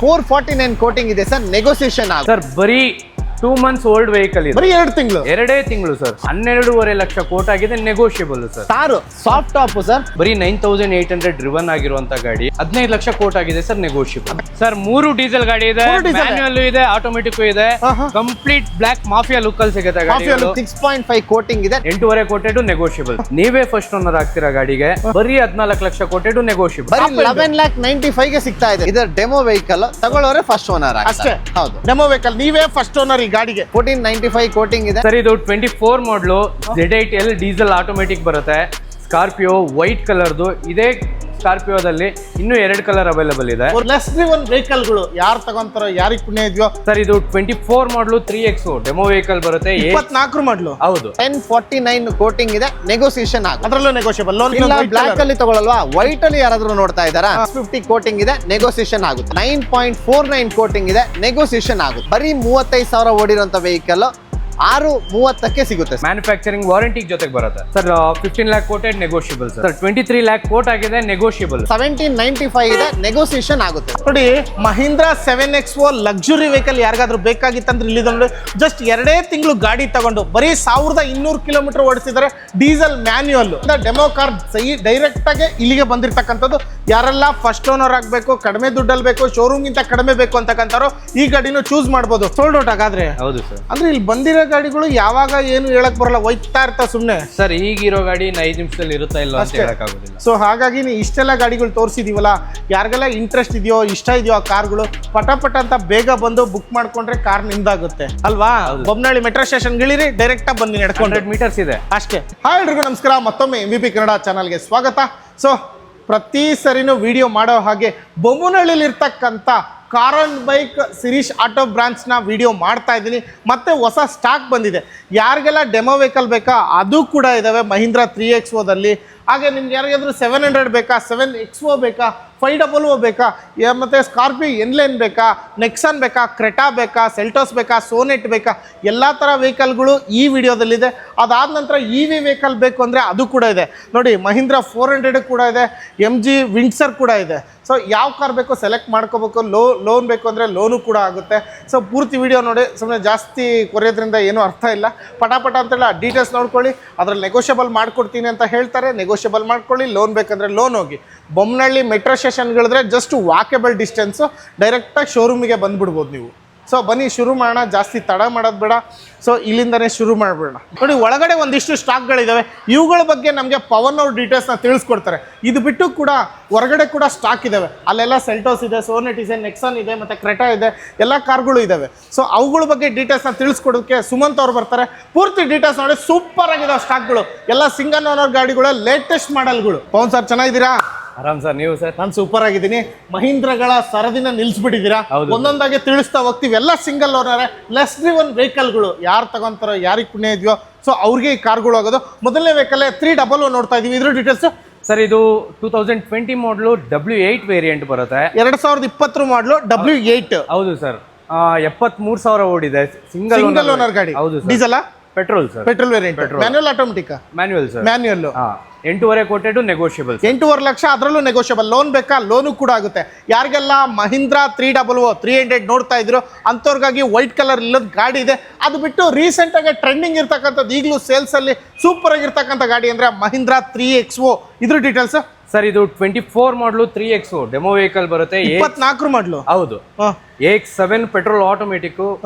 449 coating ಇದೆ sir, negotiation ಆಗುತ್ತೆ sir. ಬರೀ 2 months ಓಲ್ಡ್ ವೆಹಿಕಲ್ ಇದೆ. ಬರೀ 2 ತಿಂಗಳು, 2 ತಿಂಗಳು ಸರ್. 12.5 ಲಕ್ಷ ಕೋಟ್ ಆಗಿದೆ, negotiable sir. Car soft top sir, ಬರೀ 9800 ಡ್ರಿವನ್ ಆಗಿರುವಂತ ಗಾಡಿ 15 ಲಕ್ಷ ಕೋಟ್ ಆಗಿದೆ ಸರ್, ನೆಗೋಷಿಯಬಲ್ ಸರ್. 3 ಡೀಸೆಲ್ ಗಾಡಿ ಇದೆ, ಮ್ಯಾನ್ಯುಯಲ್ ಇದೆ, ಆಟೋಮೆಟಿಕ್ ಇದೆ, ಕಂಪ್ಲೀಟ್ ಬ್ಲಾಕ್ ಮಾಫಿಯಾ ಲುಕ್ ಅಲ್ಲಿ ಸಿಗುತ್ತೆ ಗಾಡಿ. 6.5 ಕೋಟಿಂಗ್ ಇದೆ, 8.5 ಕೋಟೆಡು ನೆಗೋಷಿಯಬಲ್. ನೀವೇ ಫಸ್ಟ್ ಓನರ್ ಆಗ್ತೀರಾ ಗಾಡಿಗೆ, ಬರೀ 14 ಲಕ್ಷ ಕೋಟೆಡು ನೆಗೋಷಿಯಬಲ್. ಬರೀ 11,95,000 ಗೆ ಸಿಗ್ತಾ ಇದೆ. ಇದರ ಡೆಮೋ ವೆಹಿಕಲ್ ತಗೊಳ್ಳೋರೆ ಫಸ್ಟ್ ಓನರ್ ಅಷ್ಟೇ. ಹೌದು, ಡೆಮೋ ವೆಹಿಕಲ್ ನೀವೇ ಫಸ್ಟ್ ಓನರ್ ಈ ಗಾಡಿಗೆ. 1495 ಕೋಟಿಂಗ್ ಇದೆ ಸರ್. ಇದು 24 ಮಾಡಲು Z8L ಡೀಸೆಲ್ ಆಟೋಮೆಟಿಕ್ ಬರುತ್ತೆ. ಸ್ಕಾರ್ಪಿಯೋ ವೈಟ್ ಕಲರ್ದು ಇದೆ. ಸ್ಕಾರ್ಪಿಯೋದಲ್ಲಿ ಇನ್ನೂ 2 ಕಲರ್ ಅವೈಲೇಬಲ್ ಇದೆ. ಲೆಸ್ ಡ್ರಿವನ್ ವೆಹಿಕಲ್ ಗಳು ಯಾರು ತಗೊಂತಾರೋ ಯಾರಿಗೆ ಪುಣ್ಯ ಇದೆಯೋ ಸರ್. ಇದು 24 ಮಾಡಲು 3X ಡೆಮೋ ವೆಹಿಕಲ್ ಬರುತ್ತೆ. 24 ಮಾಡಲು. ಹೌದು. 1049 ಕೋಟಿಂಗ್ ಇದೆ, ನೆಗೋಸಿಯೇಷನ್ ಆಗುತ್ತೆ. ಅದರಲ್ಲೂ ನೆಗೋಷಿಯಬಲ್. ಲೋನ್ ಇಲ್ಲ ಬ್ಲಾಕ್ ಅಲ್ಲಿ ತಗೊಳ್ಳಲ್ವಾ, ವೈಟ್ ಅಲ್ಲಿ ಯಾರಾದ್ರೂ ನೋಡ್ತಾ ಇದ್ದಾರಾ, 50 ಕೋಟಿಂಗ್ ಇದೆ, ನೆಗೋಸಿಯೇಷನ್ ಆಗುತ್ತೆ. 9.49 ಕೋಟಿಂಗ್ ಇದೆ, ನೆಗೋಸಿಯೇಷನ್ ಆಗುತ್ತೆ. ಬರೀ 35,000 ಓಡಿರುವಂತ ವೆಹಿಕಲ್ 630ಕ್ಕೆ ಸಿಗುತ್ತೆ. ಮ್ಯಾನುಫ್ಯಾಕ್ಚರಿಂಗ್ ವಾರಂಟಿ ಜೊತೆಗೆ ಬರುತ್ತೆ sir. 15 lakh quoted negotiable sir. 23 lakh quote ಆಗಿದೆ, ನೆಗೋಷಿಯಬಲ್. 1795 ಇದೆ, ನೆಗೋಸಿಯೇಷನ್ ಆಗುತ್ತೆ. ನೋಡಿ, ಮಹೀಂದ್ರ 7XO ಲಕ್ಸುರಿ ವೆಹಿಕಲ್ ಯಾರಿಗಾದ್ರೂ ಬೇಕಾಗಿತ್ತಂದ್ರೆ ಇಲ್ಲಿ ನೋಡಿ, ಜಸ್ಟ್ 2 ತಿಂಗಳು ಗಾಡಿ ತಗೊಂಡು ಬರೀ 1200 ಕಿಲೋಮೀಟರ್ ಓಡಿಸಿದರೆ diesel manual demo car direct ಆಗಿ ಇಲ್ಲಿಗೆ ಬಂದಿರತಕ್ಕಂಥದ್ದು. ಯಾರೆಲ್ಲ ಫಸ್ಟ್ ಓನರ್ ಆಗಬೇಕು, ಕಡಿಮೆ ದುಡ್ಡಲ್ಲಿ ಬೇಕು, ಶೋರೂಮ್ ಗಿಂತ ಕಡಿಮೆ ಬೇಕು ಅಂತಕ್ಕಂಥವ್ರು ಈ ಗಾಡಿನೂ ಚೂಸ್ ಮಾಡ್ಬೋದು. ಸೋಲ್ಡ್ ಔಟ್ ಆಗಾದ್ರೆ. ಹೌದು ಸರ್. ಅಂದ್ರೆ ಇಲ್ಲಿ ಬಂದಿರೋ ಗಾಡಿಗಳು ಯಾವಾಗ ಏನು ಹೇಳಕ್ ಬರಲ್ಲ, ಒಯ್ತಾ ಇರ್ತಾವ ಸುಮ್ನೆ. ಸರ್ ಈಗಿರೋ ಗಾಡಿ 5 ನಿಮಿಷದಲ್ಲಿ ಇರುತ್ತಾ ಇಲ್ಲ ಅಂತ ಹೇಳಕ್ ಆಗೋದಿಲ್ಲ. ಸೊ ಹಾಗಾಗಿ ಇಷ್ಟೆಲ್ಲ ಗಾಡಿಗಳು ತೋರಿಸಿದೀವಲ್ಲ, ಯಾರಿಗೆಲ್ಲ ಇಂಟ್ರೆಸ್ಟ್ ಇದೆಯೋ, ಇಷ್ಟ ಇದೆಯೋ ಆ ಕಾರ್ಗಳು ಪಟ ಅಂತ ಬೇಗ ಬಂದು ಬುಕ್ ಮಾಡ್ಕೊಂಡ್ರೆ ಕಾರ್ ನಿಮ್ದಾಗುತ್ತೆ ಅಲ್ವಾ. ಬೊಮ್ಮನಹಳ್ಳಿ ಮೆಟ್ರೋ ಸ್ಟೇಷನ್ ಇಳಿರಿ, ಡೈರೆಕ್ಟ್ ಆಗಿ ಬಂದು ನಡ್ಕೊಂಡು 100 ಮೀಟರ್ಸ್ ಇದೆ ಅಷ್ಟೇ. ಹಾಯ್ ಎಲ್ರಿಗೂ ನಮಸ್ಕಾರ, ಮತ್ತೊಮ್ಮೆ MVP ಕನ್ನಡ ಚಾನಲ್ಗೆ ಸ್ವಾಗತ. ಸೊ ಪ್ರತಿ ಸರಿನೂ ವಿಡಿಯೋ ಮಾಡೋ ಹಾಗೆ ಬೊಮ್ಮನಹಳ್ಳಿಲಿ ಇರ್ತಕ್ಕಂಥ car and bike Shirish auto ಬ್ರಾಂಚ್ನ ವಿಡಿಯೋ ಮಾಡ್ತಾ ಇದ್ದೀನಿ. ಮತ್ತೆ ಹೊಸ ಸ್ಟಾಕ್ ಬಂದಿದೆ. ಯಾರಿಗೆಲ್ಲ ಡೆಮೋ ವೆಹಿಕಲ್ ಬೇಕಾ ಅದು ಕೂಡ ಇದ್ದಾವೆ ಮಹೀಂದ್ರ 3XOದಲ್ಲಿ. ಹಾಗೆ ನಿಮ್ಗೆ ಯಾರಿಗಾದ್ರೂ 700 ಬೇಕಾ, 7XO ಬೇಕಾ, 500 ಬೇಕಾ, ಮತ್ತು ಸ್ಕಾರ್ಪಿಯೋ ಎನ್ಲೈನ್ ಬೇಕಾ, ನೆಕ್ಸನ್ ಬೇಕಾ, ಕ್ರೆಟಾ ಬೇಕಾ, ಸೆಲ್ಟೋಸ್ ಬೇಕಾ, ಸೋನೆಟ್ ಬೇಕಾ, ಎಲ್ಲ ಥರ ವೆಹಿಕಲ್ಗಳು ಈ ವಿಡಿಯೋದಲ್ಲಿದೆ. ಅದಾದ ನಂತರ EV ವೆಹಿಕಲ್ ಬೇಕು ಅಂದರೆ ಅದು ಕೂಡ ಇದೆ. ನೋಡಿ, ಮಹೀಂದ್ರ 400 ಕೂಡ ಇದೆ, MG ವಿಂಡ್ಸರ್ ಕೂಡ ಇದೆ. ಸೊ ಯಾವ ಕಾರ್ ಬೇಕು ಸೆಲೆಕ್ಟ್ ಮಾಡ್ಕೋಬೇಕು. ಲೋನ್ ಬೇಕು ಅಂದರೆ ಲೋನು ಕೂಡ ಆಗುತ್ತೆ. ಸೊ ಪೂರ್ತಿ ವಿಡಿಯೋ ನೋಡಿ, ಸುಮ್ಮನೆ ಜಾಸ್ತಿ ಕೊರೆಯೋದ್ರಿಂದ ಏನೂ ಅರ್ಥ ಇಲ್ಲ. ಪಟ ಅಂತೆಲ್ಲ ಡೀಟೇಲ್ಸ್ ನೋಡ್ಕೊಳ್ಳಿ. ಅದ್ರಲ್ಲಿ ನೆಗೋಷಿಯಬಲ್ ಮಾಡ್ಕೊಡ್ತೀನಿ ಅಂತ ಹೇಳ್ತಾರೆ, ನೆಗೋಷಿಯಬಲ್ ಮಾಡ್ಕೊಳ್ಳಿ. ಲೋನ್ ಬೇಕಂದರೆ ಲೋನ್ ಹೋಗಿ. ಬೊಮ್ಮನಹಳ್ಳಿ ಮೆಟ್ರೋ ಸ್ಟೇಷನ್ಗಳಿದ್ರೆ ಜಸ್ಟ್ ವಾಕೇಬಲ್ ಡಿಸ್ಟೆನ್ಸು, ಡೈರೆಕ್ಟಾಗಿ ಶೋರೂಮಿಗೆ ಬಂದುಬಿಡ್ಬೋದು ನೀವು. ಸೊ ಬನ್ನಿ ಶುರು ಮಾಡೋಣ, ಜಾಸ್ತಿ ತಡ ಮಾಡೋದು ಬೇಡ. ಸೊ ಇಲ್ಲಿಂದನೇ ಶುರು ಮಾಡಬೇಡ. ನೋಡಿ, ಒಳಗಡೆ ಒಂದಿಷ್ಟು ಸ್ಟಾಕ್ಗಳಿದ್ದಾವೆ. ಇವುಗಳ ಬಗ್ಗೆ ನಮಗೆ ಪವನ್ ಅವ್ರ ಡೀಟೇಲ್ಸ್ನ ತಿಳಿಸ್ಕೊಡ್ತಾರೆ. ಇದು ಬಿಟ್ಟು ಕೂಡ ಹೊರಗಡೆ ಕೂಡ ಸ್ಟಾಕ್ ಇದ್ದಾವೆ. ಅಲ್ಲೆಲ್ಲ ಸೆಲ್ಟೋಸ್ ಇದೆ, ಸೋನೆಟ್ ಇದೆ, ನೆಕ್ಸನ್ ಇದೆ, ಮತ್ತು ಕ್ರೆಟಾ ಇದೆ, ಎಲ್ಲ ಕಾರ್ಗಳು ಇದ್ದಾವೆ. ಸೊ ಅವುಗಳ ಬಗ್ಗೆ ಡೀಟೇಲ್ಸ್ನ ತಿಳಿಸ್ಕೊಡೋದಕ್ಕೆ ಸುಮಂತ್ ಅವ್ರು ಬರ್ತಾರೆ. ಪೂರ್ತಿ ಡೀಟೇಲ್ಸ್ ನೋಡಿ. ಸೂಪರ್ ಆಗಿದ್ದಾವೆ ಸ್ಟಾಕ್ಗಳು, ಎಲ್ಲ ಸಿಂಗಲ್ ಓನರ್ ಗಾಡಿಗಳು, ಲೇಟೆಸ್ಟ್ ಮಾಡೆಲ್ಗಳು. ಪವನ್ ಸರ್ ಚೆನ್ನಾಗಿದ್ದೀರಾ? ಆರಾಮ್ ಸರ್, ನೀವು ಸರ್? ನಾನು ಸೂಪರ್ ಆಗಿದ್ದೀನಿ. ಮಹೀಂದ್ರಗಳ ಸರದಿನ ನಿಲ್ಲಿಸ್ಬಿಟ್ಟಿದ್ದೀರಾ. ಒಂದೊಂದಾಗಿ ತಿಳಿಸ್ತಾ ಹೋಗ್ತೀವಿ. ಎಲ್ಲ ಸಿಂಗಲ್ ಓನರ್ ಲೆಸ್ ಡ್ರಿವನ್ ವೆಹಿಕಲ್ಗಳು ಯಾರು ತಗೊಂತಾರೋ, ಯಾರಿಗೆ ಪುಣ್ಯ ಇದೆಯೋ, ಸೊ ಅವ್ರಿಗೆ ಈ ಕಾರ್ಗಳು ಆಗೋದು. ಮೊದಲನೇ ವೆಹಿಕಲ್ 300 ನೋಡ್ತಾ ಇದೀವಿ. ಇದ್ರ ಡೀಟೇಲ್ಸ್ ಸರ್. ಇದು 2020 ಮಾಡಲು W8 ವೇರಿಯಂಟ್ ಬರುತ್ತೆ. 2020 ಮಾಡಲು W8. ಹೌದು ಸರ್. 73,000 ಓಡಿದೆ. ಸಿಂಗಲ್ ಓನರ್ ಗಾಡಿ. ಹೌದು. Diesel petrol sir. Petrol variant. Manual automatic? Manual sir. Manual. 8.5 ಕೋಟೆಡು negotiable. 8.5 lakh, ಅದರಲ್ಲೂ ನೆಗೋಷಿಯಬಲ್. ಲೋನ್ ಬೇಕಾ, ಲೋನು ಕೂಡ ಆಗುತ್ತೆ. ಯಾರಿಗೆಲ್ಲ ಮಹೀಂದ್ರ 300 ನೋಡ್ತಾ ಇದ್ರು ಅಂಥವ್ರಿಗಾಗಿ ವೈಟ್ ಕಲರ್ ಇಲ್ಲದ ಗಾಡಿ ಇದೆ. ಅದು ಬಿಟ್ಟು ರೀಸೆಂಟಾಗಿ ಟ್ರೆಂಡಿಂಗ್ ಇರ್ತಕ್ಕಂಥದ್ದು, ಈಗಲೂ ಸೇಲ್ಸಲ್ಲಿ ಸೂಪರ್ ಆಗಿರ್ತಕ್ಕಂಥ ಗಾಡಿ ಅಂದರೆ ಮಹೀಂದ್ರ 3XO. ಇದ್ರ ಡೀಟೇಲ್ಸ್ ಸರ್. ಇದು 24 ಮಾಡಲು 3XO ಡೆಮೋ ವೆಹಿಕಲ್ ಬರುತ್ತೆ. 24 ಮಾಡಲು. ಹೌದು. AX7 petrol automatic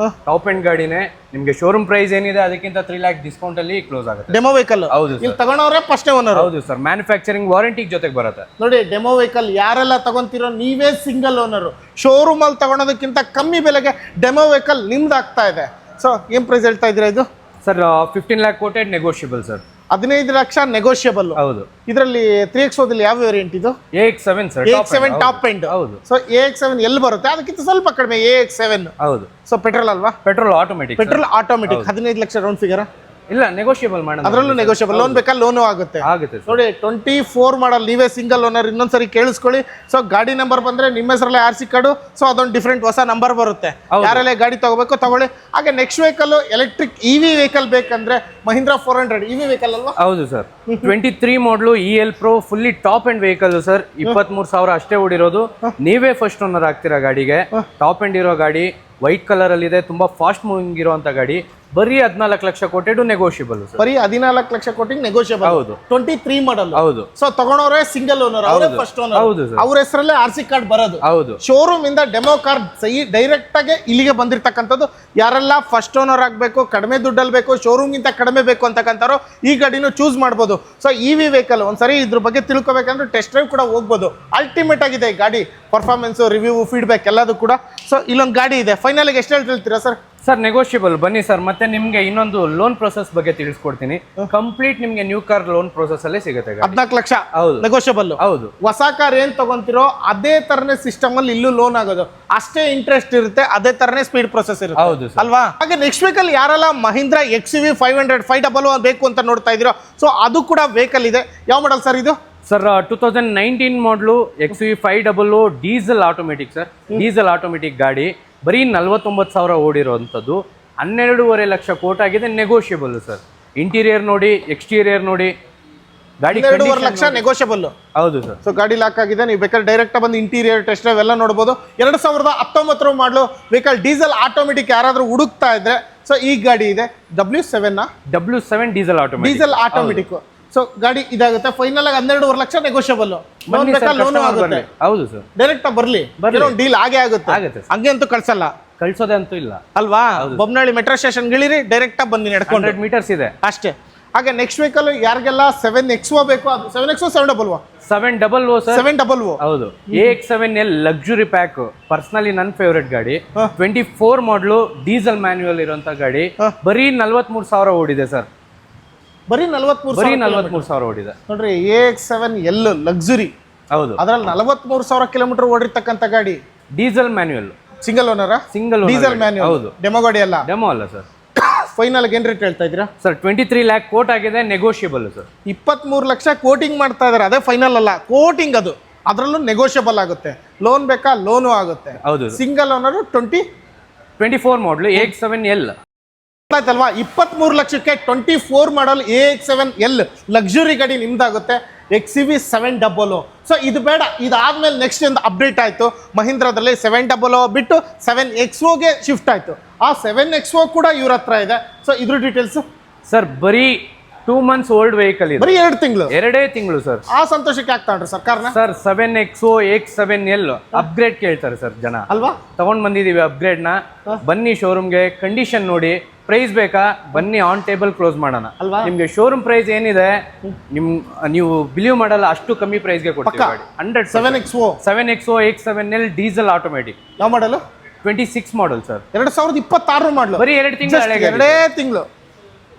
top end ಗಾಡಿನೇ. ನಿಮಗೆ ಶೋರೂಮ್ ಪ್ರೈಸ್ ಏನಿದೆ ಅದಕ್ಕಿಂತ 3 lakh ಡಿಸ್ಕೌಂಟ್ ಅಲ್ಲಿ ಕ್ಲೋಸ್ ಆಗುತ್ತೆ. Demo vehicle. ಹೌದು. ಇಲ್ಲಿ ತಗೊಂಡವ್ರೆ ಫಸ್ಟ್ ಓನರ್. ಹೌದು ಸರ್. ಮ್ಯಾನುಫ್ಯಾಕ್ಚರಿಂಗ್ ವಾರಂಟಿ ಜೊತೆಗೆ ಬರುತ್ತೆ. ನೋಡಿ, ಡೆಮೋ ವೆಹಿಕಲ್ ಯಾರೆಲ್ಲ ತಗೊಂತೀರೋ ನೀವೇ ಸಿಂಗಲ್ ಓನರ್. ಶೋರೂಮ್ ಅಲ್ಲಿ ತಗೊಳೋದಕ್ಕಿಂತ ಕಮ್ಮಿ ಬೆಲೆಗೆ ಡೆಮೋ ವೆಹಿಕಲ್ ನಿಮ್ದು ಆಗ್ತಾ ಇದೆ. ಸೊ ಏನ್ ಪ್ರೈಸ್ ಹೇಳ್ತಾ ಇದ್ದೀರಾ ಇದು? Sir 15 lakh quoted negotiable sir. 15 lakh negotiable. ಹೌದು. ಇದರಲ್ಲಿ 3XOದಲ್ಲಿ ಯಾವ ವೇರಿಯಂಟ್ ಇದು? AX7 sir. AX7 top end. ಹೌದು. ಸೊ AX7 ಎಲ್ಲಿ ಬರುತ್ತೆ? ಅದಕ್ಕಿಂತ ಸ್ವಲ್ಪ ಕಡಿಮೆ AX7. ಹೌದು. ಸೊ ಪೆಟ್ರೋಲ್ ಅಲ್ವಾ? Petrol automatic. Petrol automatic. 15 lakh round figure. ಇಲ್ಲ ನೆಗೋಷಿಯಬಲ್ ಮಾಡೋಣ. ಅದರಲ್ಲೂ ನೆಗೋಷಿಯಬಲ್, ಲೋನ್ ಬೇಕಾ ಲೋನು ಆಗುತ್ತೆ. ಆಗುತ್ತೆ ಸರ್. ನೋಡಿ 24 ಮಾಡಲ್, ನೀವೇ ಸಿಂಗಲ್ ಓನರ್, ಇನ್ನೊಂದ್ಸರಿ ಕೇಳಿಸ್ಕೊಳ್ಳಿ. ಸೊ ಗಾಡಿ ನಂಬರ್ ಬಂದ್ರೆ ನಿಮ್ಮ ಹೆಸರಲ್ಲೇ RC ಕಾರ್ಡು, ಸೊ ಅದೊಂದು ಡಿಫ್ರೆಂಟ್ ಹೊಸ ನಂಬರ್ ಬರುತ್ತೆ. ಯಾರೆಲ್ಲ ಗಾಡಿ ತಗೋಬೇಕು ತಗೊಳ್ಳಿ. ಹಾಗೆ next vehicle electric EV vehicle ಬೇಕಂದ್ರೆ ಮಹೀಂದ್ರಾ 400 EV ವೆಹಿಕಲ್ ಅಲ್ವಾ? ಹೌದು ಸರ್. 23 ಮಾಡಲು EL Pro fully top end vehicle sir. 23,000 ಅಷ್ಟೇ ಓಡಿರೋದು. ನೀವೇ ಫಸ್ಟ್ ಓನರ್ ಆಗ್ತೀರಾ ಗಾಡಿಗೆ. ಟಾಪ್ ಎಂಡ್ ಇರೋ ಗಾಡಿ, ವೈಟ್ ಕಲರ್ ಅಲ್ಲಿ ಇದೆ, ತುಂಬಾ ಫಾಸ್ಟ್ ಮೂವಿಂಗ್ ಇರುವಂತ ಗಾಡಿ. ಬರೀ 14 ಲಕ್ಷ ಕೊಟ್ಟಿದ್ದು ನೆಗೋಷಿಯಬಲ್ ಸರ್. ಬರೀ 14 ಲಕ್ಷ ಕೊಟ್ಟಿಗೆ ನೆಗೋಷಿಯಬಲ್. ಹೌದು. 23 ಮಾಡಲ್. ಹೌದು. ಸೊ ತಗೊಂಡವ್ರೆ ಸಿಂಗಲ್ ಓನರ್, ಅವರೇ ಫಸ್ಟ್ ಓನರ್. ಹೌದು ಸರ್. ಅವ್ರ ಹೆಸರಲ್ಲೇ RC ಕಾರ್ಡ್ ಬರೋದು. ಹೌದು. ಶೋರೂಮ್ ಇಂದ ಡೆಮೋ ಕಾರ್ ಡೈರೆಕ್ಟ್ ಆಗಿ ಇಲ್ಲಿಗೆ ಬಂದಿರತಕ್ಕಂಥದ್ದು. ಯಾರೆಲ್ಲ ಫಸ್ಟ್ ಓನರ್ ಆಗಬೇಕು, ಕಡಿಮೆ ದುಡ್ಡಲ್ಲಿ ಬೇಕು, ಶೋರೂಮ್ ಗಿಂತ ಕಡಿಮೆ ಬೇಕು ಅಂತಕ್ಕಂಥವ್ರು ಈ ಗಾಡಿನೂ ಚೂಸ್ ಮಾಡ್ಬೋದು. ಸೊ EV ವೆಹಿಕಲ್ ಒಂದ್ಸರಿ ಇದ್ರ ಬಗ್ಗೆ ತಿಳ್ಕೊಬೇಕಂದ್ರೆ ಟೆಸ್ಟ್ ಡ್ರೈವ್ ಕೂಡ ಹೋಗ್ಬೋದು. ಅಲ್ಟಿಮೇಟ್ ಆಗಿದೆ ಈ ಗಾಡಿ, ಪರ್ಫಾರ್ಮೆನ್ಸ್, ರಿವ್ಯೂ, ಫೀಡ್ಬ್ಯಾಕ್ ಎಲ್ಲದೂ ಕೂಡ. ಸೊ ಇಲ್ಲೊಂದು ಗಾಡಿ ಇದೆ, ಫೈನಲ್ ಎಷ್ಟು ಹೇಳ್ತೀರಾ ಸರ್? ಸರ್ ನೆಗೋಷಿಯಬಲ್ ಬನ್ನಿ ಸರ್. ಮತ್ತೆ ನಿಮ್ಗೆ ಇನ್ನೊಂದು ಲೋನ್ ಪ್ರೊಸೆಸ್ ಬಗ್ಗೆ ತಿಳಿಸ್ಕೊಡ್ತೀನಿ. ಕಂಪ್ಲೀಟ್ ನಿಮ್ಗೆ ನ್ಯೂ ಕಾರ್ ಲೋನ್ ಪ್ರೊಸೆಸ್ ಅಲ್ಲೇ ಸಿಗುತ್ತೆ. 14 ಲಕ್ಷ ಹೌದು, ನೆಗೋಷಿಯಬಲ್. ಹೌದು. ಹೊಸ ಕಾರ್ ಏನ್ ತಗೊಂತಿರೋ ಅದೇ ತರನೇ ಸಿಸ್ಟಮ್ ಅಲ್ಲಿ ಇಲ್ಲೂ ಲೋನ್ ಆಗೋದು, ಅಷ್ಟೇ ಇಂಟ್ರೆಸ್ಟ್ ಇರುತ್ತೆ, ಅದೇ ತರನೇ ಸ್ಪೀಡ್ ಪ್ರೊಸೆಸ್ ಇರುತ್ತೆ. ಹೌದು ಅಲ್ವಾ? ಹಾಗೆ ನೆಕ್ಸ್ಟ್ ವೆಹಿಕಲ್ ಯಾರೆಲ್ಲ ಮಹೀಂದ್ರಾ XUV 500 500 ಬೇಕು ಅಂತ ನೋಡ್ತಾ ಇದ್ದೀರೋ, ಸೊ ಅದು ಕೂಡ ವೆಹಿಕಲ್ ಇದೆ. ಯಾವ ಮಾಡಲ್ ಸರ್ ಇದು? ಸರ್ 2019 ಮಾಡಲು XUV 500 diesel automatic sir. Diesel automatic ಗಾಡಿ, ಬರೀ 49,000 ಓಡಿರೋಂಥದ್ದು. 12.5 ಲಕ್ಷ ಕೋಟ್ ಆಗಿದೆ, ನೆಗೋಷಿಯಬಲ್ ಸರ್. ಇಂಟೀರಿಯರ್ ನೋಡಿ, ಎಕ್ಸ್ಟೀರಿಯರ್ ನೋಡಿ, ಗಾಡಿ 2.5 ಲಕ್ಷ ನೆಗೋಷಿಯಬಲ್. ಹೌದು ಸರ್. ಸೊ ಗಾಡಿ ಲಾಕ್ ಆಗಿದೆ, ನೀವು ಬೇಕಾದ್ರೆ ಡೈರೆಕ್ಟ್ ಬಂದು ಇಂಟೀರಿಯರ್ ಟೆಸ್ಟ್ ಡ್ರೈವ್ ಎಲ್ಲ ನೋಡ್ಬೋದು. 2019 ಮಾಡಲು ವೆಹಿಕಲ್ ಡೀಸೆಲ್ ಆಟೋಮೆಟಿಕ್ ಯಾರಾದ್ರೂ ಹುಡುಕ್ತಾ ಇದ್ರೆ, ಸೊ ಈ ಗಾಡಿ ಇದೆ. W7 diesel automatic. ಸೊ ಗಾಡಿ ಇದಾಗುತ್ತೆ. ಫೈನಲ್ ಆಗಿ 12.5 ಲಕ್ಷ ನೆಗೋಷಿಯಬಲ್. ಲೋನ್ ಬೇಕಾ ಲೋನ್ ಆಗುತ್ತೆ. ಹೌದು ಸರ್. ಡೈರೆಕ್ಟ್ ಬರ್ಲಿ, ಡೀಲ್ ಆಗೇ ಆಗುತ್ತೆ. ಹಂಗೆ ಅಂತೂ ಕಳ್ಸಲ್ಲ, ಕಳ್ಸೋದೇ ಅಂತೂ ಇಲ್ಲ ಅಲ್ವಾ? ಬೊಮ್ಮನಹಳ್ಳಿ ಮೆಟ್ರೋ ಸ್ಟೇಷನ್ ಇಳಿರಿ, ಡೈರೆಕ್ಟ್ ಆಗಿ ಬಂದು ನಡ್ಕೊಂಡು 100 ಮೀಟರ್ಸ್ ಇದೆ ಅಷ್ಟೇ. ಹಾಗೆ ನೆಕ್ಸ್ಟ್ ವೆಹಿಕಲ್ ಯಾರಿಗೆಲ್ಲ 7XO ಬೇಕು, ಅದು 7XO 700 700 ಸರ್. 700 ಹೌದು. AX7L ಲಕ್ಸುರಿ ಪ್ಯಾಕ್, ಪರ್ಸನಲಿ ನನ್ನ ಫೇವರೇಟ್ ಗಾಡಿ. 24 ಮಾಡಲು ಡೀಸೆಲ್ ಮ್ಯಾನ್ಯುಯಲ್ ಇರುವಂತ ಗಾಡಿ. ಬರೀ 43,000 ಓಡಿದೆ ಸರ್. ಬರೀ 43,000 ಓಡಿದೆ ನೋಡ್ರಿ. AX7L ಲಕ್ಸುರಿ, ಹೌದು. ಅದ್ರಲ್ಲಿ 43,000 ಕಿಲೋಮೀಟರ್ ಓಡಿರ್ತಕ್ಕಂಥ ಗಾಡಿ. Diesel manual, single owner. Single diesel manual. ಹೌದು. ಡೆಮೋ ಗಾಡಿ ಅಲ್ಲ. ಡೆಮೋ ಅಲ್ಲ ಸರ್. ಫೈನಲ್ ಏನ್ ರೇಟ್ ಹೇಳ್ತಾ ಇದ್ದೀರಾ ಸರ್? 23 ಲ್ಯಾಕ್ ಕೋಟ್ ಆಗಿದೆ, ನೆಗೋಷಿಯಬಲ್ ಸರ್. 23 ಲಕ್ಷ ಕೋಟಿಂಗ್ ಮಾಡ್ತಾ ಇದಾರೆ, ಅದೇ ಫೈನಲ್ ಅಲ್ಲ, ಕೋಟಿಂಗ್ ಅದು. ಅದರಲ್ಲೂ ನೆಗೋಷಿಯಬಲ್ ಆಗುತ್ತೆ. ಲೋನ್ ಬೇಕಾ ಲೋನು ಆಗುತ್ತೆ. ಹೌದು. ಸಿಂಗಲ್ ಓನರ್ 24 ಮಾಡಲು AX7L ಆಯ್ತಲ್ವಾ? 23 ಲಕ್ಷಕ್ಕೆ 24 ಮಾಡಲ್ AX7L ಲಕ್ಸುರಿ ಗಾಡಿ ನಿಮ್ದಾಗುತ್ತೆ. XUV 700. ಸೊ ಇದು ಬೇಡ, ಇದಾದ್ಮೇಲೆ ನೆಕ್ಸ್ಟ್ ಒಂದು ಅಪ್ಡೇಟ್ ಆಯ್ತು ಮಹೀಂದ್ರಾದಲ್ಲಿ. 700 ಬಿಟ್ಟು 7XOಗೆ ಶಿಫ್ಟ್ ಆಯ್ತು. ಆ 7XO ಕೂಡ ಇವ್ರ ಹತ್ರ ಇದೆ. ಸೊ ಇದ್ರ ಡೀಟೇಲ್ಸ್ ಸರ್, ಬರೀ 2 months ಓಲ್ಡ್ ವೆಹಿಕಲ್ ಇದೆ. ಬರೀ 2 ತಿಂಗಳು, 2 ತಿಂಗಳು ಸರ್. ಆ ಸಂತೋಷಕ್ಕೆ ಆಗ್ತಾನ್ರಿ ಸರ್ಕಾರನ. ಸರ್ 7XO AX7L ಅಪ್ಗ್ರೇಡ್ ಕೇಳ್ತಾರೆ ಸರ್ ಜನ, ಅಲ್ವಾ? ತಗೊಂಡ್ ಬಂದಿದೀವಿ ಅಪ್ಗ್ರೇಡ್ ನ. ಬನ್ನಿ ಶೋರೂಮ್ಗೆ, ಕಂಡೀಷನ್ ನೋಡಿ. ಪ್ರೈಸ್ ಬೇಕಾ? ಬನ್ನಿ, ಆನ್ ಟೇಬಲ್ ಕ್ಲೋಸ್ ಮಾಡೋಣ. ನಿಮ್ಗೆ ಶೋರೂಮ್ ಪ್ರೈಸ್ ಏನಿದೆ ನೀವು ಬಿಲೀವ್ ಮಾಡಲ್ಲ, ಅಷ್ಟು ಕಮ್ಮಿ ಪ್ರೈಸ್ಗೆ ಕೊಡ್ತೀವಿ ಗಾಡಿ. 100 7XO AX7L ಡೀಸೆಲ್ ಆಟೋಮೆಟಿಕ್. ಯಾವ ಮಾಡಲು? 26 ಮಾಡಲ್ ಸರ್. 2026 ಮಾಡಲು. ಬರೀ 2 ತಿಂಗಳು ಹಳೆ ಗಾಡಿ. 2 ತಿಂಗಳು.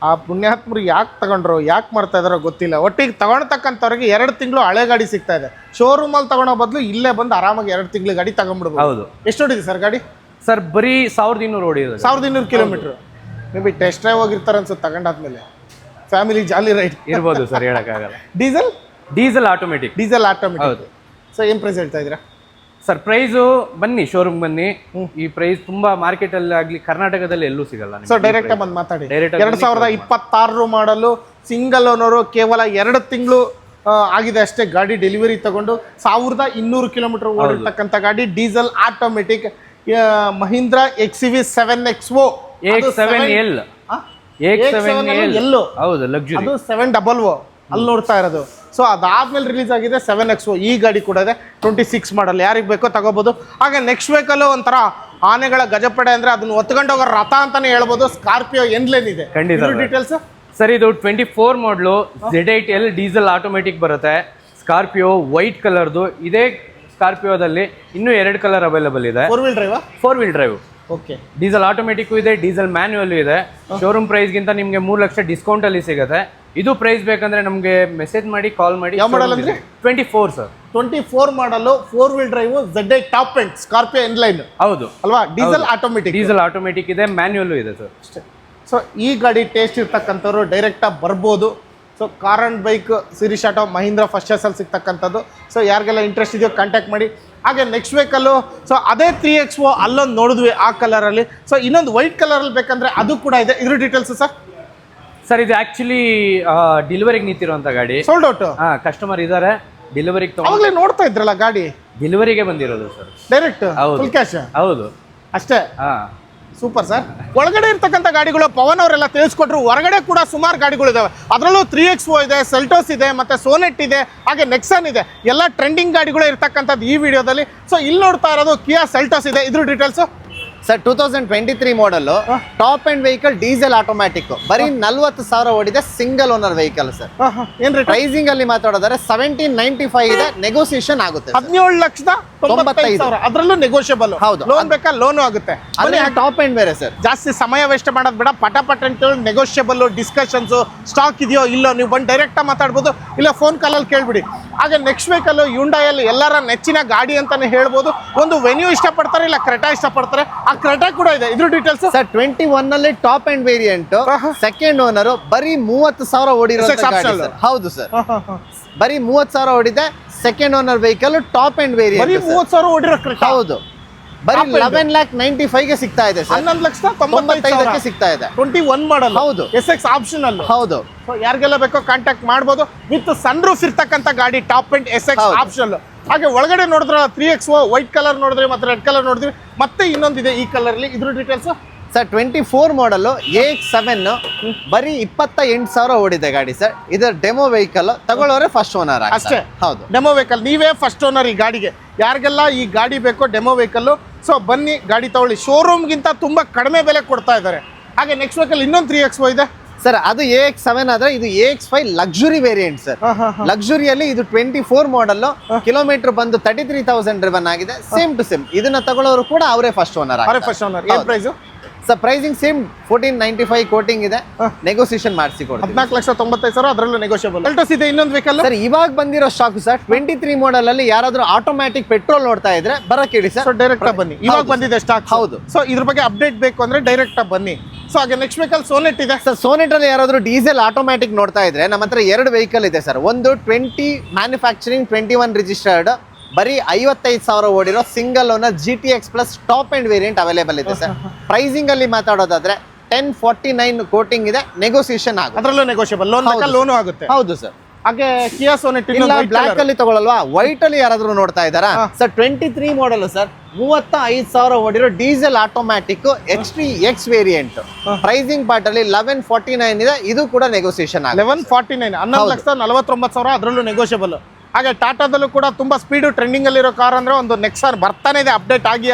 ಆ ಪುಣ್ಯಾತ್ಮರು ಯಾಕೆ ತಗೊಂಡ್ರು, ಯಾಕೆ ಮಾಡ್ತಾ ಇದಾರೋ ಗೊತ್ತಿಲ್ಲ. ಒಟ್ಟಿಗೆ ತಗೊಳ್ತಕ್ಕಂಥವ್ರಿಗೆ 2 ತಿಂಗಳು ಹಳೆ ಗಾಡಿ ಸಿಗ್ತಾ ಇದೆ. ಶೋರೂಮಲ್ಲಿ ತಗೊಳೋ ಬದಲು ಇಲ್ಲೇ ಬಂದು ಆರಾಮಾಗಿ 2 ತಿಂಗಳು ಗಾಡಿ ತಗೊಂಡ್ಬಿಡ್ಬೋದು. ಹೌದು. ಎಷ್ಟು ಓಡಿದೆ ಸರ್ ಗಾಡಿ? ಸರ್ ಬರೀ 1200 ಓಡಿದೆ. 1200 kilometre. May be test drive ಹೋಗಿರ್ತಾರೆ ಅನ್ಸುತ್ತೆ ತಗೊಂಡಾದ್ಮೇಲೆ. ಫ್ಯಾಮಿಲಿ ಜಾಲಿ ರೈಡ್ ಇರ್ಬೋದು ಸರ್, ಹೇಳಕ್ಕಾಗಲ್ಲ. Diesel automatic. ಹೌದು. ಸೊ ಏನ್ ಪ್ರೈಸ್ ಹೇಳ್ತಾ ಇದ್ದೀರಾ ಸರ್? ಪ್ರೈಸು ಬನ್ನಿ ಶೋರೂಮ್ ಬನ್ನಿ. ಈ ಪ್ರೈಸ್ ತುಂಬಾ ಮಾರ್ಕೆಟ್ ಅಲ್ಲಿ ಆಗ್ಲಿ ಕರ್ನಾಟಕದಲ್ಲಿ ಎಲ್ಲೂ ಸಿಗಲ್ಲ. ಸೊ ಡೈರೆಕ್ಟ್ ಬಂದು ಮಾತಾಡಿ. 2026 ಮಾಡಲು ಸಿಂಗಲ್ ಓನರು, ಕೇವಲ 2 ತಿಂಗಳು ಆಗಿದೆ ಅಷ್ಟೇ ಗಾಡಿ ಡೆಲಿವರಿ ತಗೊಂಡು. 1200 ಕಿಲೋಮೀಟರ್ ಓಡಿರ್ತಕ್ಕಂಥ ಗಾಡಿ, diesel automatic, Mahindra XUV 7XO AX7L. ಹೌದು, ಲಕ್ಸುರಿ. ಅದು 700 ಅಲ್ಲಿ ನೋಡ್ತಾ ಇರೋದು. ಸೊ ಅದಾದ್ಮೇಲೆ ರಿಲೀಸ್ ಆಗಿದೆ 7XO. ಈ ಗಾಡಿ ಕೂಡ ಇದೆ. 26 ಮಾಡಲ್, ಯಾರಿಗೆ ಬೇಕೋ ತಗೋಬಹುದು. ಹಾಗೆ ನೆಕ್ಸ್ಟ್ ವೆಹಿಕಲ್ ಒಂಥರ ಆನೆಗಳ ಗಜಪಡೆ ಅಂದ್ರೆ ಅದನ್ನ ಹೊತ್ಕೊಂಡು ಹೋಗೋ ರಥ ಅಂತಾನೆ ಹೇಳ್ಬೋದು. ಸ್ಕಾರ್ಪಿಯೋ ಎನ್ಲೇನ್ ಇದೆ. ಡೀಟೇಲ್ಸ್ ಸರ್, ಇದು 24 ಮಾಡಲು Z8L ಡೀಸೆಲ್ ಆಟೋಮೆಟಿಕ್ ಬರುತ್ತೆ. ಸ್ಕಾರ್ಪಿಯೋ ವೈಟ್ ಕಲರ್ದು. ಇದೇ ಸ್ಕಾರ್ಪಿಯೋದಲ್ಲಿ ಇನ್ನೂ 2 ಕಲರ್ ಅವೈಲೇಬಲ್ ಇದೆ. 4 wheel drive. Okay. Diesel automatic ಇದೆ, ಡೀಸೆಲ್ ಮ್ಯಾನ್ಯುಯಲ್ ಇದೆ. ಶೋರೂಮ್ ಪ್ರೈಸ್ ಗಿಂತ ನಿಮಗೆ 3 ಲಕ್ಷ ಡಿಸ್ಕೌಂಟ್ ಅಲ್ಲಿ ಸಿಗುತ್ತೆ. ಇದು ಪ್ರೈಸ್ ಬೇಕಂದ್ರೆ ನಮಗೆ ಮೆಸೇಜ್ ಮಾಡಿ, ಕಾಲ್ ಮಾಡಿ. ಯಾವ ಮಾಡಲ್ ಅಂದ್ರೆ? 24 sir. 24 model 4 wheel drive, Z8 top end Scorpio N line. ಹೌದು ಅಲ್ವಾ? ಡೀಸೆಲ್ ಆಟೋಮೆಟಿಕ್ ಇದೆ, ಮ್ಯಾನ್ಯುಯಲ್ ಇದೆ ಸರ್. ಸೊ ಈ ಗಾಡಿ ಟೇಸ್ಟ್ ಇರ್ತಕ್ಕಂಥವ್ರು ಡೈರೆಕ್ಟಾಗಿ ಬರ್ಬೋದು. So car and bike Sirish auto Mahindra first ಅಲ್ಲಿ ಸಿಗ್ತಕ್ಕಂಥದ್ದು. ಸೊ ಯಾರಿಗೆಲ್ಲ ಇಂಟ್ರೆಸ್ಟ್ ಇದೆಯೋ ಕಾಂಟ್ಯಾಕ್ಟ್ ಮಾಡಿ. ಹಾಗೆ ನೆಕ್ಸ್ಟ್ ವೆಹಿಕಲ್ಲು ಸೊ ಅದೇ 3XO ಅಲ್ಲೊಂದು ನೋಡಿದ್ವಿ ಆ ಕಲರಲ್ಲಿ. ಸೊ ಇನ್ನೊಂದು ವೈಟ್ ಕಲರಲ್ಲಿ ಬೇಕಂದರೆ ಅದು ಕೂಡ ಇದೆ. ಇದ್ರ ಡೀಟೇಲ್ಸು ಸರ್ ಇದು ಆಕ್ಚುಲಿ ಡೆಲಿವರಿಗೆ ನಿಂತಿರುವಂತ ಗಾಡಿ. Sold out. ಕಸ್ಟಮರ್ ಇದ್ದಾರೆ, ಡೆಲಿವರಿಗೆ ಅವಾಗಲೇ ನೋಡ್ತಾ ಇದ್ರಲ್ಲ ಗಾಡಿ ಡೆಲಿವರಿಗೆ ಬಂದಿರೋದು ಸರ್. Direct full cash. ಹೌದು ಅಷ್ಟೇ. Super sir. ಒಳಗಡೆ ಇರ್ತಕ್ಕಂಥ ಗಾಡಿಗಳು ಪವನ್ ಅವರೆಲ್ಲ ತಿಳಿಸ್ಕೊಟ್ರು. ಹೊರಗಡೆ ಕೂಡ ಸುಮಾರು ಗಾಡಿಗಳಿದಾವೆ. ಅದರಲ್ಲೂ 3XO ಇದೆ, ಸೆಲ್ಟೋಸ್ ಇದೆ, ಮತ್ತೆ ಸೋನೆಟ್ ಇದೆ, ಹಾಗೆ ನೆಕ್ಸನ್ ಇದೆ. ಎಲ್ಲ ಟ್ರೆಂಡಿಂಗ್ ಗಾಡಿಗಳು ಇರ್ತಕ್ಕಂಥದ್ದು ಈ ವಿಡಿಯೋದಲ್ಲಿ. ಸೊ ಇಲ್ಲಿ ನೋಡ್ತಾ ಇರೋದು ಕಿಯಾ ಸೆಲ್ಟೋಸ್ ಇದೆ. ಇದ್ರ details sir 2023 model top and vehicle diesel automatic ಬರೀ 40,000 ಓಡಿದೆ. Single owner vehicle sir. ಏನ್ರಿ ಪ್ರೈಸಿಂಗ್ ಅಲ್ಲಿ ಮಾತಾಡೋದಾದ್ರೆ 1795 ಇದೆ, ನೆಗೋಸಿಯೇಷನ್ ಆಗುತ್ತೆ. 17,95,000 ಅದರಲ್ಲೂ ನೆಗೋಷಿಯಬಲ್. ಹೌದು. ಲೋನ್ ಬೇಕಾ ಲೋನು ಆಗುತ್ತೆ. ಟಾಪ್ ಅಂಡ್ ಬೇರೆ ಸರ್. ಜಾಸ್ತಿ ಸಮಯ ವೇಸ್ಟ್ ಮಾಡೋದು ಬೇಡ. ಪಟ ಅಂತೇಳಿ ನೆಗೋಷಿಯಬಲ್ ಡಿಸ್ಕಷನ್ಸ್ ಸ್ಟಾಕ್ ಇದೆಯೋ ಇಲ್ಲೋ ನೀವು ಬಂದು ಡೈರೆಕ್ಟ್ ಮಾತಾಡ್ಬೋದು, ಇಲ್ಲ ಫೋನ್ ಕಾಲಲ್ಲಿ ಕೇಳ್ಬಿಡಿ. ಹಾಗೆ ನೆಕ್ಸ್ಟ್ ವೆಹಿಕಲ್ ಯುಂಡೈಯಲ್ಲಿ ಎಲ್ಲರ ನೆಚ್ಚಿನ ಗಾಡಿ ಅಂತಾನೆ ಹೇಳ್ಬೋದು. ಒಂದು ವೆನ್ಯೂ ಇಷ್ಟಪಡ್ತಾರೆ, ಇಲ್ಲ ಕ್ರೆಟಾ ಇಷ್ಟಪಡ್ತಾರೆ. ಆ ಕ್ರೆಟಾ ಕೂಡ ಇದೆ. ಇದ್ರ ಡೀಟೇಲ್ಸ್ ಸರ್ 21 ನಲ್ಲಿ top end variant, second owner, ಬರೀ 30,000 ಓಡಿರೋ ಗಾಡಿ ಸರ್. ಹೌದು ಸರ್, ಬರೀ 30,000 ಓಡಿದೆ. Second owner vehicle top end variant 30,000 ಓಡಿರೋ ಕ್ರೆಟಾ. ಹೌದು, ಬರೀ 11,95,000 ಗೆ ಸಿಗ್ತಾ ಇದೆ ಸರ್. 11,95,000 ಸಿಗ್ತಾ ಇದೆ. 21 ಮಾಡಲ್. ಹೌದು. SX optional. ಹೌದು. ಯಾರಿಗೆಲ್ಲ ಬೇಕೋ ಕಾಂಟ್ಯಾಕ್ಟ್ ಮಾಡ್ಬೋದು. ವಿತ್ ಸನ್ ರೂಫ್ ಇರ್ತಕ್ಕಂಥ ಗಾಡಿ ಟಾಪ್ ಅಂಡ್ SX ಆಪ್ಷನಲ್. ಹಾಗೆ ಒಳಗಡೆ ನೋಡಿದ್ರೆ 3XO ವೈಟ್ ಕಲರ್ ನೋಡಿದ್ರಿ, ಮತ್ತೆ ರೆಡ್ ಕಲರ್ ನೋಡಿದ್ವಿ, ಮತ್ತೆ ಇನ್ನೊಂದಿದೆ ಈ ಕಲರ್ಲಿ. ಇದ್ರ ಡೀಟೇಲ್ಸ್ ಸರ್ 24 ಮಾಡಲ್ AX7 ಬರೀ 28,000 ಓಡಿದೆ ಗಾಡಿ ಸರ್. ಇದರ ಡೆಮೋ ವೆಹಿಕಲ್, ತಗೊಳ್ಳೋರೆ ಫಸ್ಟ್ ಓನರ್ ಅಷ್ಟೇ. ಹೌದು, ಡೆಮೋ ವೆಹಿಕಲ್. ನೀವೇ ಫಸ್ಟ್ ಓನರ್ ಈ ಗಾಡಿಗೆ. ಯಾರಿಗೆಲ್ಲ ಈ ಗಾಡಿ ಬೇಕೋ ಡೆಮೋ ವೆಹಿಕಲ್, ಸೊ ಬನ್ನಿ ಗಾಡಿ ತಗೊಳ್ಳಿ. ಶೋರೂಮ್ಗಿಂತ ತುಂಬಾ ಕಡಿಮೆ ಬೆಲೆ ಕೊಡ್ತಾ ಇದ್ದಾರೆ. ಹಾಗೆ ನೆಕ್ಸ್ಟ್ ವೆಹಿಕಲ್ ಇನ್ನೊಂದು 3XO ಇದೆ ಸರ್. ಅದು AX7 ಆದ್ರೆ ಇದು AX5 ಲಕ್ಸುರಿ ವೇರಿಯಂಟ್ ಸರ್. ಲಕ್ಸುರಿಯಲ್ಲಿ ಇದು 24 ಮಾಡಲ್, ಕಿಲೋಮೀಟರ್ ಬಂದು 33,000 ಡ್ರಿವನ್ ಆಗಿದೆ. ಸೇಮ್ ಟು ಸೇಮ್ ಇದನ್ನ ತಗೊಳ್ಳೋರು ಕೂಡ ಅವರೇ ಫಸ್ಟ್ ಓನರ್. ಏನ್ price sir? Pricing same 1495 quoting ಇದೆ, ನೆಗೋಸಿಯೇಷನ್ ಮಾಡಿಸಿ ಕೊಡ್ತೀವಿ. 14,95,000 ಅದರಲ್ಲೂ ನೆಗೋಷಿಯಬಲ್. ಸೆಲ್ಟೋಸ್ ಇದೆ ಇನ್ನೊಂದು ವೆಹಿಕಲ್ ಸರ್. ಇವಾಗ ಬಂದಿರೋ ಸ್ಟಾಕ್ ಸರ್ 23 ಮಾಡಲ್ ಅಲ್ಲಿ ಯಾರಾದ್ರೂ ಆಟೋಮ್ಯಾಟಿಕ್ ಪೆಟ್ರೋಲ್ ನೋಡ್ತಾ ಇದ್ರೆ ಬರಕ್ ಹೇಳಿ ಸರ್. ಡೈರೆಕ್ಟ್ ಬನ್ನಿ. ಇವಾಗ ಬಂದಿದೆ ಸ್ಟಾಕ್. ಹೌದು. ಸೊ ಇದ್ರ ಬಗ್ಗೆ ಅಪ್ಡೇಟ್ ಬೇಕು ಅಂದ್ರೆ ಡೈರೆಕ್ಟ್ ಬನ್ನಿ. ಸೊ ಹಾಗೆ ನೆಕ್ಸ್ಟ್ ವೆಹಿಕಲ್ ಸೋನೆಟ್ ಇದೆ ಸರ್. ಸೋನೆಟ್ ಅಲ್ಲಿ ಯಾರಾದ್ರೂ ಡೀಸೆಲ್ ಆಟೋಮ್ಯಾಟಿಕ್ ನೋಡ್ತಾ ಇದ್ರೆ ನಮ್ಮ ಹತ್ರ 2 ವೆಹಿಕಲ್ ಇದೆ ಸರ್. ಒಂದು 20 ಮ್ಯಾನುಫ್ಯಾಕ್ಚರಿಂಗ್ 21 ರಿಜಿಸ್ಟರ್ಡ್ ಬರೀ 55,000 ಓಡಿರೋ single owner GTX plus top end variant available ಇದೆ ಸರ್. ಪ್ರೈಸಿಂಗ್ ಅಲ್ಲಿ ಮಾತಾಡೋದಾದ್ರೆ 1049 ಕೋಟಿಂಗ್ ಇದೆ, ನೆಗೋಸಿಯೇಷನ್ ಆಗುತ್ತೆ. ಅದರಲ್ಲೂ ನೆಗೋಷಿಯಬಲ್. ಲೋನ್ ಬೇಕಾ ಲೋನು ಆಗುತ್ತೆ. ಹೌದು ಸರ್. ಹಾಗೆ ಕಿಯಾ ಸೋನೆಟ್ ಬ್ಲಾಕ್ ಅಲ್ಲಿ ತಗೊಳ್ಳಲ್ವಾ, ವೈಟ್ ಅಲ್ಲಿ ಯಾರಾದ್ರೂ ನೋಡ್ತಾ ಇದ್ದಾರಾ ಸರ್? 23 ಮಾಡಲ್ ಸರ್, 35,000 ಓಡಿರೋ diesel automatic HTX variant. Pricing part ಅಲ್ಲಿ 1149 ಇದೆ, ಇದು ಕೂಡ ನೆಗೋಸಿಯೇಷನ್ ಆಗುತ್ತೆ. 1149 11,49,000 ಅದರಲ್ಲೂ ನೆಗೋಷಿಯಬಲ್. ಹಾಗೆ ಟಾಟಾದಲ್ಲೂ ಕೂಡ ತುಂಬಾ ಸ್ಪೀಡ್ ಟ್ರೆಂಡಿಂಗ್ ಅಲ್ಲಿರೋ ಕಾರ್ ಅಂದ್ರೆ ಒಂದು ನೆಕ್ಸಾನ್ ಬರ್ತಾನೆ ಇದೆ, ಅಪ್ಡೇಟ್ ಆಗಿ.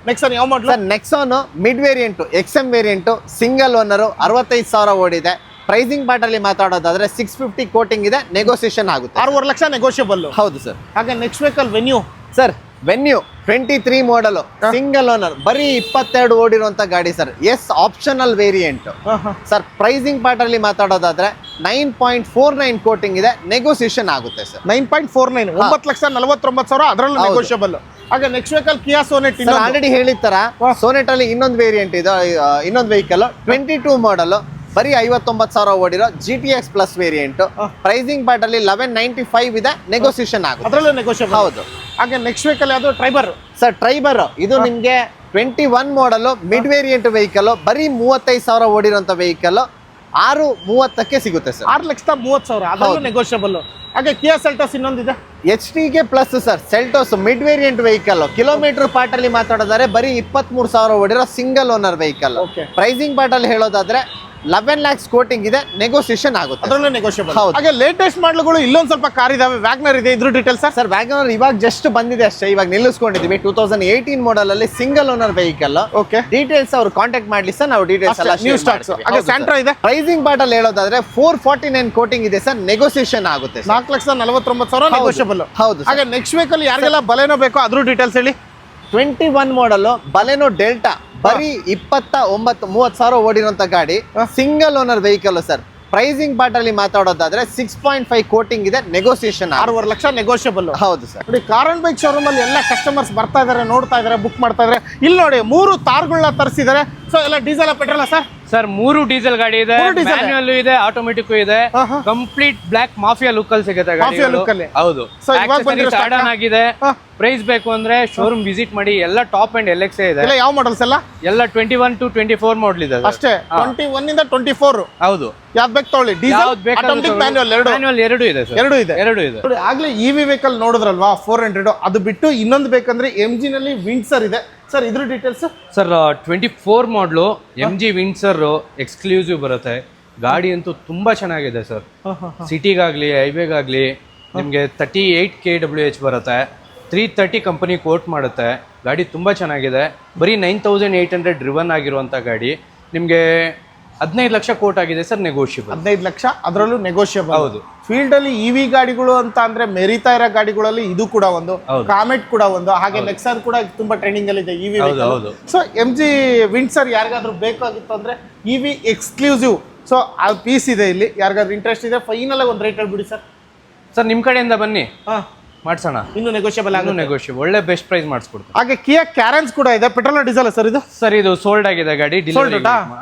ನೆಕ್ಸಾನ್ ಯಾವ model sir? Nexon mid variant, XM variant, single owner, 65,000 ಓಡಿದೆ. ಪ್ರೈಸಿಂಗ್ ಪಾರ್ಟ್ ಅಲ್ಲಿ ಮಾತಾಡೋದಾದ್ರೆ 650 ಕೋಟಿಂಗ್ ಇದೆ, ನೆಗೋಸಿಯೇಷನ್ ಆಗುತ್ತೆ. 6.5 ಲಕ್ಷ ನೆಗೋಷಿಯಬಲ್. ಹೌದು ಸರ್. ಹಾಗೆ next vehicle Venue sir. Venue 23 model, single owner, ಬರೀ 22 ಓಡಿರುವಂತ ಗಾಡಿ sir. Optional variant sir. Pricing part ಅಲ್ಲಿ ಮಾತಾಡೋದಾದ್ರೆ 9.49 ಕೋಟಿಂಗ್ ಇದೆ, ನೆಗೋಸಿಯೇಷನ್ ಆಗುತ್ತೆ ಸರ್. 9.49 9,49,000 ಅದರಲ್ಲೂ ನೆಗೋಷಿಯಬಲ್. ಹಾಗೆ next vehicle Kia Sonet. Already ಹೇಳಿರ್ತಾರ ಸೋನೆಟ್ ಅಲ್ಲಿ ಇನ್ನೊಂದು ವೇರಿಯಂಟ್ ಇದೆ, ಇನ್ನೊಂದು ವೆಹಿಕಲ್ 22 ಮಾಡಲ್, ಬರೀ 59,000 ಓಡಿರೋ GTX plus variant. Pricing part ಅಲ್ಲಿ 1195 ಇದೆ, ನೆಗೋಸಿಯೇಷನ್ ಆಗುತ್ತೆ. ಅದರಲ್ಲೂ ನೆಗೋಷಿಯಬಲ್. ಹೌದು. ಹಾಗೆ ನೆಕ್ಸ್ಟ್ ವೆಹಿಕಲ್ ಯಾವುದು? Triber sir. ಟ್ರೈಬರ್ ಇದು ನಿಮ್ಗೆ 21 ಮಾಡಲ್, ಮಿಡ್ ವೇರಿಯಂಟ್ ವೆಹಿಕಲ್, ಬರೀ 35,000 ಓಡಿರೋಂಥ ವೆಹಿಕಲ್. 630ಕ್ಕೆ ಸಿಗುತ್ತೆ ಸರ್. 6,30,000 ಅದರಲ್ಲೂ ನೆಗೋಷಿಯಬಲ್. ಹಾಗೆ ಕಿಯಾ ಸೆಲ್ಟೋಸ್ ಇನ್ನೊಂದಿದೆ HTಗೆ plus sir. Seltos mid variant vehicle, kilometre part ಅಲ್ಲಿ ಮಾತಾಡೋದಾದ್ರೆ ಬರೀ 23,000 ಓಡಿರೋ single owner vehicle. Pricing part ಅಲ್ಲಿ ಹೇಳೋದಾದ್ರೆ 11 lakhs ಕೋಟಿಂಗ್ ಇದೆ, ನೆಗೋಸಿಯೇಷನ್ ಆಗುತ್ತೆ. ಅದರಲ್ಲೂ ನೆಗೋಷಿಯಬಲ್. ಹಾಗೆ ಲೇಟೆಸ್ಟ್ ಮಾಡಲ್ಗಳು ಇಲ್ಲೊಂದು ಸ್ವಲ್ಪ ಕಾರ್ ಇದಾವೆ. ವ್ಯಾಗ್ನರ್ ಇದೆ, ಇದ್ರ ಡೀಟೇಲ್ಸ್ ಸರ್. ವ್ಯಾಗ್ನರ್ ಇವಾಗ ಜಸ್ಟ್ ಬಂದಿದೆ ಅಷ್ಟೇ, ಇವಾಗ ನಿಲ್ಲಿಸ್ಕೊಂಡಿದೀವಿ. 2018 ಮಾಡಲ್ ಅಲ್ಲಿ single owner vehicle. Okay. Details ಅವ್ರು ಕಾಂಟ್ಯಾಕ್ಟ್ ಮಾಡ್ಲಿ ಸರ್, ನಾವು ಡೀಟೇಲ್ಸ್ ಎಲ್ಲ ನ್ಯೂ ಸ್ಟಾಕ್ಸ್. ಹಾಗೆ ಸ್ಯಾಂಟ್ರಾ ಇದೆ. ಪ್ರೈಸಿಂಗ್ ಪಾರ್ಟ್ ಅಲ್ಲಿ ಹೇಳೋದಾದ್ರೆ 449 ಕೋಟಿಂಗ್ ಇದೆ ಸರ್, ನೆಗೋಸಿಯೇಷನ್ ಆಗುತ್ತೆ. 4,49,000 ನೆಗೋಷಿಯಬಲ್. ಹೌದು. ಹಾಗೆ ನೆಕ್ಸ್ಟ್ ವೆಹಿಕಲ್ ಯಾರಿಗೆಲ್ಲ ಬಲೆನೋ ಬೇಕೋ ಅದ್ರ ಡೀಟೇಲ್ಸ್ ಹೇಳಿ. 21 ಮಾಡಲ್, ಬಲೆನೋ ಡೆಲ್ಟಾ, ಬರೀ 29-30,000 ಓಡಿರುವಂತ ಗಾಡಿ, single owner vehicle sir. Pricing part ಅಲ್ಲಿ ಮಾತಾಡೋದಾದ್ರೆ 6.5 ಕೋಟಿಂಗ್ ಇದೆ, ನೆಗೋಸಿಯೇಷನ್ 6.5 ಲಕ್ಷ ನೆಗೋಷಿಯಬಲ್. ಹೌದು ಸರ್. ನೋಡಿ ಕಾರ್ ಅಂಡ್ ಬೈಕ್ ಶೋರೂಮ್ ಅಲ್ಲಿ ಎಲ್ಲ ಕಸ್ಟಮರ್ಸ್ ಬರ್ತಾ ಇದಾರೆ, ನೋಡ್ತಾ ಇದಾರೆ, ಬುಕ್ ಮಾಡ್ತಾ ಇದಾರೆ. ಇಲ್ಲಿ ನೋಡಿ 3 ತಾರ್ಗಳನ್ನ ತರಿಸಿದ್ದಾರೆ. ಸೊ ಎಲ್ಲ diesel petrol sir? Sir 3 diesel ಗಾಡಿ ಇದೆ, ಮೂರು diesel? ಮ್ಯಾನ್ಯುಯಲ್ ಇದೆ, ಆಟೋಮೆಟಿಕ್ ಇದೆ, ಕಂಪ್ಲೀಟ್ ಬ್ಲಾಕ್ ಮಾಫಿಯಾ ಲುಕ್ ಅಲ್ಲಿ ಸಿಗುತ್ತೆ Mafia look ಅಲ್ಲಿ? ಹೌದು. So, ಇವಾಗ ಬಂದಿರೋ stock ಆಡನ್ ಆಗಿದೆ. ಹಾ. ಪ್ರೈಸ್ ಬೇಕು ಅಂದ್ರೆ ಶೋರೂಮ್ ವಿಸಿಟ್ ಮಾಡಿ. ಎಲ್ಲ ಟಾಪ್ ಅಂಡ್ LX ಇದೆ, ಎಲ್ಲ ಯಾವ ಮಾಡಲ್ಸ್ ಎಲ್ಲ? ಎಲ್ಲ 21 to 24 ಮಾಡಲ್ ಇದೆ sir. ಅಷ್ಟೇ 21 ಇಂದ 24. ಹೌದು. ಯಾವ್ದು ಬೇಕು ತಗೊಳ್ಳಿ, ಡೀಸೆಲ್ ಆಟೋಮೆಟಿಕ್ ಮ್ಯಾನ್ಯುಯಲ್ ಎರಡು ಎರಡು ಇದೆ ಸರ್. ಎರಡು ಇದೆ. ಎರಡು ಇದೆ. ನೋಡಿ ಆಗ್ಲೇ EV ವೆಹಿಕಲ್ ನೋಡಿದ್ರಲ್ವಾ 400, ಅದು ಬಿಟ್ಟು ಇನ್ನೊಂದು ಬೇಕಂದ್ರೆ MG ನಲ್ಲಿ ವಿಂಡ್ಸರ್ ಇದೆ ಸರ್. ಇದ್ರ ಡೀಟೇಲ್ಸ್ ಸರ್ 24 ಮಾಡಲು MG ವಿಂಡ್ಸರ್ ಎಕ್ಸ್ಕ್ಲೂಸಿವ್ ಬರುತ್ತೆ. ಗಾಡಿ ಅಂತೂ ತುಂಬಾ ಚೆನ್ನಾಗಿದೆ ಸರ್. ಸಿಟಿಗಾಗ್ಲಿ ಹೈವೇಗಾಗ್ಲಿ ನಿಮಗೆ 38 kWh ಬರುತ್ತೆ. 330 ಕಂಪನಿ ಕೋಟ್ ಮಾಡುತ್ತೆ. ಗಾಡಿ ತುಂಬ ಚೆನ್ನಾಗಿದೆ. ಬರೀ 9800 ಡ್ರಿವನ್ ಆಗಿರುವಂಥ ಗಾಡಿ. ನಿಮಗೆ 15 ಲಕ್ಷ ಕೋಟ್ ಆಗಿದೆ ಸರ್, ನೆಗೋಷಿಯಬಲ್. 15 ಲಕ್ಷ, ಅದರಲ್ಲೂ ನೆಗೋಷಿಯಬಲ್. ಹೌದು. ಫೀಲ್ಡ್ ಅಲ್ಲಿ EV ಗಾಡಿಗಳು ಅಂತ ಅಂದ್ರೆ ಮೆರಿತಾ ಇರೋ ಗಾಡಿಗಳಲ್ಲಿ ಇದು ಕೂಡ ಒಂದು, ಕಾಮೆಟ್ ಕೂಡ ಒಂದು, ಹಾಗೆ ನೆಕ್ಸಾನ್ ಕೂಡ ತುಂಬಾ ಟ್ರೆಂಡಿಂಗ್ ಅಲ್ಲಿ ಇದೆ EV. ಹೌದು. ಸೊ MG ವಿಂಡ್ಸರ್ ಯಾರಿಗಾದ್ರೂ ಬೇಕಾಗಿತ್ತು ಅಂದ್ರೆ EV ಎಕ್ಸ್ಕ್ಲೂಸಿವ್. ಸೊ ಆ ಪೀಸ್ ಇದೆ ಇಲ್ಲಿ, ಯಾರಿಗಾದ್ರೂ ಇಂಟ್ರೆಸ್ಟ್ ಇದೆ ಫೈನಲ್ ಆಗಿ ಒಂದು ರೇಟ್ ಹೇಳ್ಬಿಡಿ ಸರ್. ಸರ್ ನಿಮ್ಮ ಕಡೆಯಿಂದ ಬನ್ನಿ, ಮಾಡ್ಸೋಣ. ಇನ್ನು ನೆಗೋಷಿಯಬಲ್ ಆಗುತ್ತೆ. ನೆಗೋಷಿಯಬಲ್, ಒಳ್ಳೆ ಬೆಸ್ಟ್ ಪ್ರೈಸ್ ಮಾಡಿಸ್ಕೊಡ್ತೀನಿ. ಹಾಗೆ ಕಿಯಾ ಕ್ಯಾರೆನ್ಸ್ ಕೂಡ ಇದೆ. ಪೆಟ್ರೋಲ್ ಡೀಸೆಲ್ ಸರ್ ಇದು? ಸರ್ ಇದು ಸೋಲ್ಡ್ ಆಗಿದೆ ಗಾಡಿ.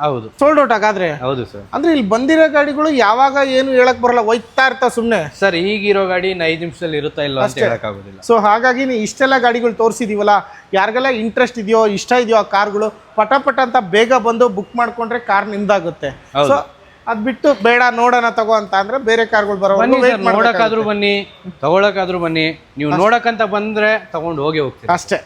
ಹೌದು, ಸೋಲ್ಡ್ ಔಟ್ ಆಗಾದ್ರೆ? ಹೌದು ಸರ್. ಅಂದ್ರೆ ಇಲ್ಲಿ ಬಂದಿರೋ ಗಾಡಿಗಳು ಯಾವಾಗ ಏನು ಹೇಳಕ್ ಬರಲ್ಲ, ಹೋಯ್ತಾ ಇರ್ತಾವ ಸುಮ್ನೆ. ಸರ್ ಈಗಿರೋ ಗಾಡಿ 5 ನಿಮಿಷದಲ್ಲಿ ಇರುತ್ತಾ ಇಲ್ಲ ಅಂತ ಹೇಳಕ್ ಆಗೋದಿಲ್ಲ. ಸೊ ಹಾಗಾಗಿ ನೀವು ಇಷ್ಟೆಲ್ಲ ಗಾಡಿಗಳು ತೋರಿಸಿದೀವಲ್ಲ, ಯಾರಿಗೆಲ್ಲ ಇಂಟ್ರೆಸ್ಟ್ ಇದೆಯೋ, ಇಷ್ಟ ಇದೆಯೋ ಆ ಕಾರ್ಗಳು, ಪಟ ಅಂತ ಬೇಗ ಬಂದು ಬುಕ್ ಮಾಡ್ಕೊಂಡ್ರೆ ಕಾರ್ ನಿಮ್ದಾಗುತ್ತೆ. ಸೊ ಅದ್ ಬಿಟ್ಟು ಬೇಡ ನೋಡೋಣ ತಗೋ ಅಂತ ಅಂದ್ರೆ ಬೇರೆ ಕಾರ್ಗಳು ಬರೋ. ಬನ್ನಿ ಸರ್, ನೋಡಕ್ಕಾದ್ರೂ ಬನ್ನಿ, ತಗೊಳಕಾದ್ರೂ ಬನ್ನಿ. ನೀವು ನೋಡಕ್ಕಂತ ಬಂದ್ರೆ ತಗೊಂಡು ಹೋಗಿ ಹೋಗ್ತೀವಿ ಅಷ್ಟೇ.